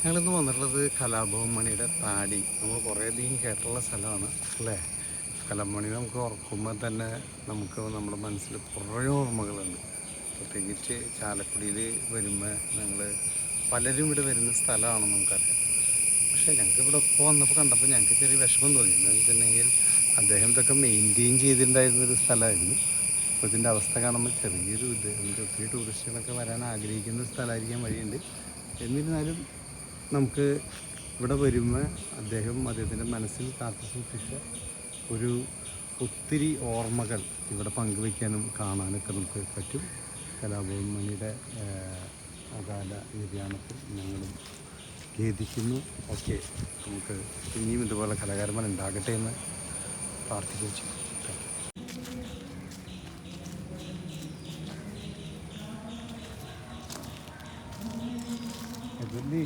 ഞങ്ങളിന്ന് വന്നിട്ടുള്ളത് കലാഭവൻ മണിയുടെ താടി. നമ്മൾ കുറേയധികം കേട്ടുള്ള സ്ഥലമാണ് അല്ലേ. കലാഭവൻ മണി നമുക്ക് ഓർക്കുമ്പോൾ തന്നെ നമുക്ക് നമ്മുടെ മനസ്സിൽ കുറേ ഓർമ്മകളുണ്ട്. പ്രത്യേകിച്ച് ചാലക്കുടിയിൽ വരുമ്പോൾ ഞങ്ങൾ പലരും ഇവിടെ വരുന്ന സ്ഥലമാണെന്ന് നമുക്കറിയാം. പക്ഷേ ഞങ്ങൾക്ക് ഇവിടെ ഇപ്പോൾ വന്നപ്പോൾ കണ്ടപ്പോൾ ഞങ്ങൾക്ക് ചെറിയ വിഷമം തോന്നി. എന്താണെന്ന് വെച്ചിട്ടുണ്ടെങ്കിൽ അദ്ദേഹം ഇതൊക്കെ മെയിൻറ്റെയിൻ ചെയ്തിട്ടുണ്ടായിരുന്നൊരു സ്ഥലമായിരുന്നു. അപ്പോൾ ഇതിൻ്റെ അവസ്ഥ കാണുമ്പോൾ ചെറിയൊരു ഇത് നമുക്ക് ഒത്തിരി ടൂറിസ്റ്റുകളൊക്കെ വരാൻ ആഗ്രഹിക്കുന്ന സ്ഥലമായിരിക്കാൻ വഴിയുണ്ട്. എന്നിരുന്നാലും നമുക്ക് ഇവിടെ വരുമ്പോൾ അദ്ദേഹത്തിൻ്റെ മനസ്സിൽ കാത്തു സൂക്ഷിച്ച ഒരു ഒത്തിരി ഓർമ്മകൾ ഇവിടെ പങ്കുവയ്ക്കാനും കാണാനൊക്കെ നമുക്ക് പറ്റും. കലാഭവൻ മണിയുടെ അകാല നിര്യാണത്തിൽ ഞങ്ങളും ഖേദിക്കുന്നു. ഓക്കെ, നമുക്ക് ഇനിയും ഇതുപോലെ കലാകാരന്മാർ ഉണ്ടാകട്ടെ എന്ന് പ്രാർത്ഥിച്ചു. അതല്ലേ